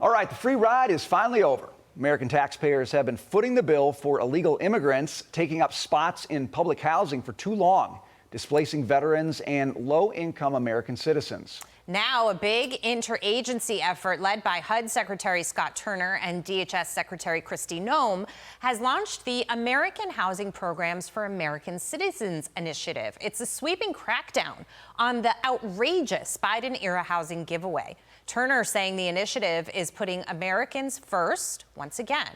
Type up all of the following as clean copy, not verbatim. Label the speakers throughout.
Speaker 1: All right, the free ride is finally over. American taxpayers have been footing the bill for illegal immigrants taking up spots in public housing for too long, displacing veterans and low-income American citizens.
Speaker 2: Now, a big interagency effort led by HUD Secretary Scott Turner and DHS Secretary Kristi Noem has launched the American Housing Programs for American Citizens initiative. It's a sweeping crackdown on the outrageous Biden-era housing giveaway. Turner saying the initiative is putting Americans first once again.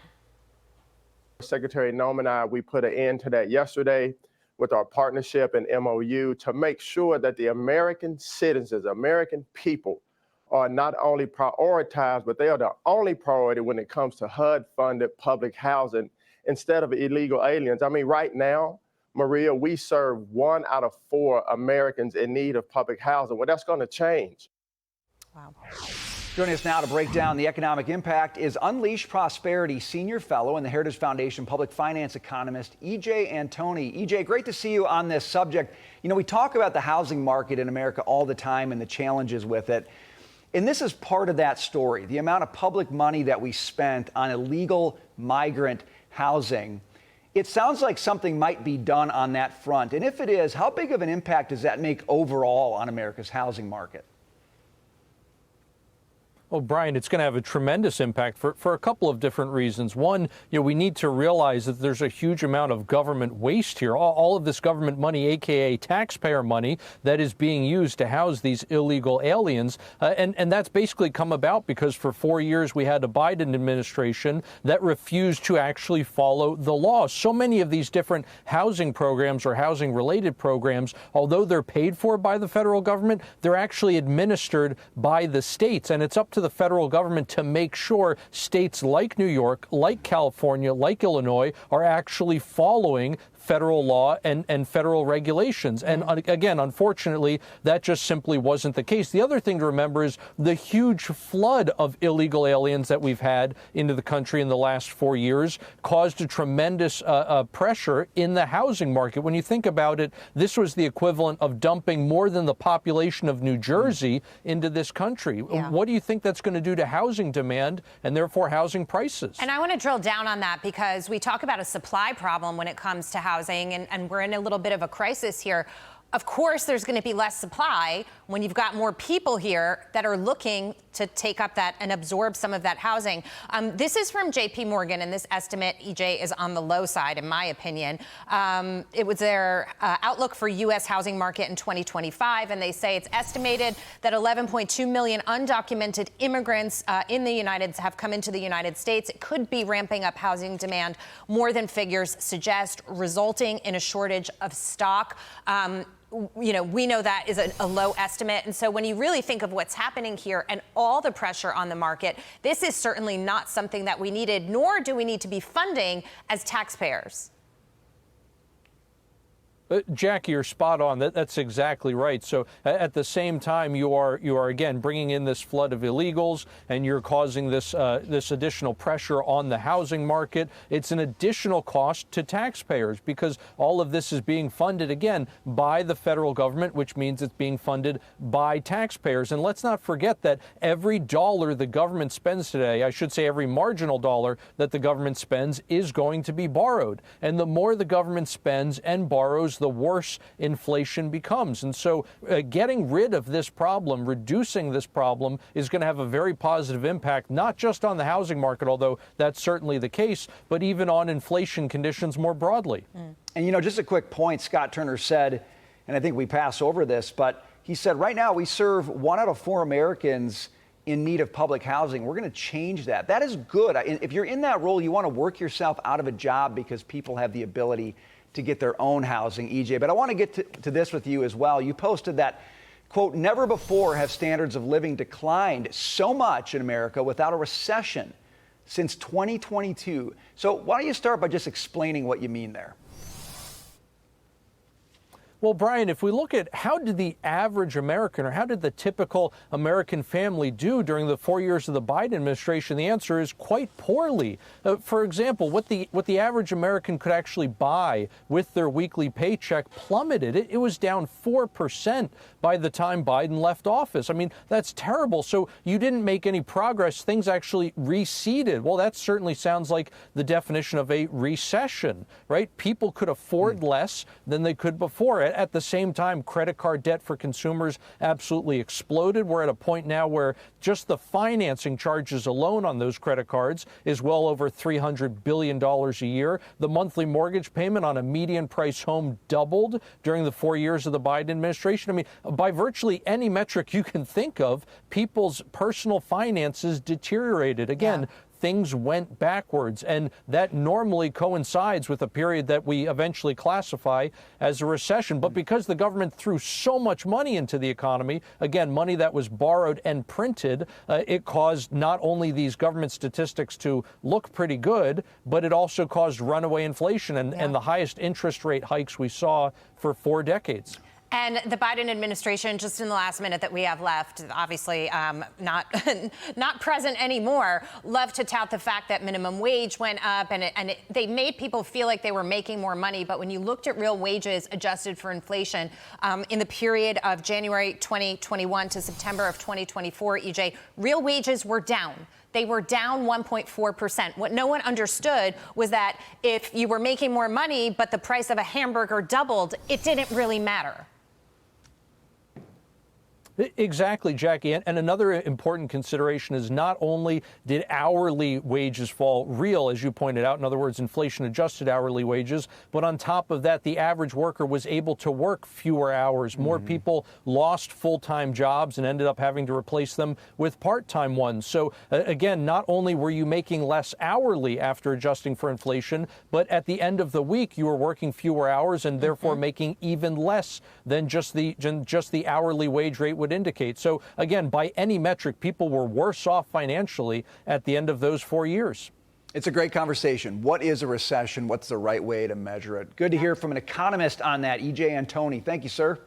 Speaker 3: Secretary Noem and I, we put an end to that yesterday with our partnership and MOU to make sure that the American citizens, American people, are not only prioritized, but they are the only priority when it comes to HUD-funded public housing instead of illegal aliens. I mean, right now, Maria, we serve 1 out of 4 Americans in need of public housing. Well, that's going to change.
Speaker 2: Wow.
Speaker 1: Joining us now to break down the economic impact is Unleash Prosperity Senior Fellow and the Heritage Foundation Public Finance Economist, EJ Antoni. EJ, great to see you on this subject. You know, we talk about the housing market in America all the time and the challenges with it. And this is part of that story, the amount of public money that we spent on illegal migrant housing. It sounds like something might be done on that front. And if it is, how big of an impact does that make overall on America's housing market?
Speaker 4: Well, Brian, it's going to have a tremendous impact for a couple of different reasons. One, we need to realize that there's a huge amount of government waste here. All of this government money, a.k.a. taxpayer money, that is being used to house these illegal aliens. And that's basically come about because for 4 years we had a Biden administration that refused to actually follow the law. So many of these different housing programs or housing-related programs, although they're paid for by the federal government, they're actually administered by the states. And it's up to the federal government to make sure states like New York, like California, like Illinois are actually following federal law and federal regulations. And again, unfortunately, that just simply wasn't the case. The other thing to remember is the huge flood of illegal aliens that we've had into the country in the last 4 years caused a tremendous pressure in the housing market. When you think about it, this was the equivalent of dumping more than the population of New Jersey into this country. Yeah. What do you think that's going to do to housing demand and therefore housing prices?
Speaker 2: And I want to drill down on that because we talk about a supply problem when it comes to housing, and we're in a little bit of a crisis here. Of course, there's going to be less supply when you've got more people here that are looking to take up that and absorb some of that housing. This is from J.P. Morgan, and this estimate, EJ, is on the low side, in my opinion. It was their outlook for U.S. housing market in 2025, and they say it's estimated that 11.2 million undocumented immigrants have come into the United States. It could be ramping up housing demand more than figures suggest, resulting in a shortage of stock. We know that is a low estimate. And so when you really think of what's happening here and all the pressure on the market, this is certainly not something that we needed, nor do we need to be funding as taxpayers.
Speaker 4: Jackie, you're spot on. That's exactly right. So at the same time, you are again bringing in this flood of illegals, and you're causing this additional pressure on the housing market. It's an additional cost to taxpayers because all of this is being funded again by the federal government, which means it's being funded by taxpayers. And let's not forget that every dollar the government spends today, I should say every marginal dollar that the government spends, is going to be borrowed. And the more the government spends and borrows, the worse inflation becomes. And so getting rid of this problem, reducing this problem, is going to have a very positive impact, not just on the housing market, although that's certainly the case, but even on inflation conditions more broadly.
Speaker 1: And, just a quick point, Scott Turner said, and I think we pass over this, but he said right now we serve 1 out of 4 Americans in need of public housing. We're going to change that. That is good. If you're in that role, you want to work yourself out of a job because people have the ability to get their own housing, EJ. But I want to get to this with you as well. You posted that, quote, never before have standards of living declined so much in America without a recession since 2022. So why don't you start by just explaining what you mean there?
Speaker 4: Well, Brian, if we look at how did the average American or how did the typical American family do during the 4 years of the Biden administration, the answer is quite poorly. For example, what the average American could actually buy with their weekly paycheck plummeted. It was down 4% by the time Biden left office. I mean, that's terrible. So you didn't make any progress. Things actually receded. Well, that certainly sounds like the definition of a recession, right? People could afford less than they could before. At the same time, credit card debt for consumers absolutely exploded. We're at a point now where just the financing charges alone on those credit cards is well over $300 billion a year. The monthly mortgage payment on a median price home doubled during the 4 years of the Biden administration. I mean, by virtually any metric you can think of, people's personal finances deteriorated. Again, things went backwards, and that normally coincides with a period that we eventually classify as a recession. But because the government threw so much money into the economy, again, money that was borrowed and printed, it caused not only these government statistics to look pretty good, but it also caused runaway inflation and the highest interest rate hikes we saw for 4 decades.
Speaker 2: And the Biden administration, just in the last minute that we have left, obviously not not present anymore, love to tout the fact that minimum wage went up and they made people feel like they were making more money. But when you looked at real wages adjusted for inflation in the period of January 2021 to September of 2024, EJ, real wages were down. They were down 1.4%. What no one understood was that if you were making more money, but the price of a hamburger doubled, it didn't really matter.
Speaker 4: Exactly, Jackie. And another important consideration is not only did hourly wages fall real, as you pointed out, in other words, inflation-adjusted hourly wages, but on top of that, the average worker was able to work fewer hours. More people lost full-time jobs and ended up having to replace them with part-time ones. So, again, not only were you making less hourly after adjusting for inflation, but at the end of the week, you were working fewer hours and therefore making even less than just the hourly wage rate would indicate. So again, by any metric, people were worse off financially at the end of those 4 years.
Speaker 1: It's a great conversation. What is a recession? What's the right way to measure it? Good to hear from an economist on that, EJ Antoni. Thank you, sir.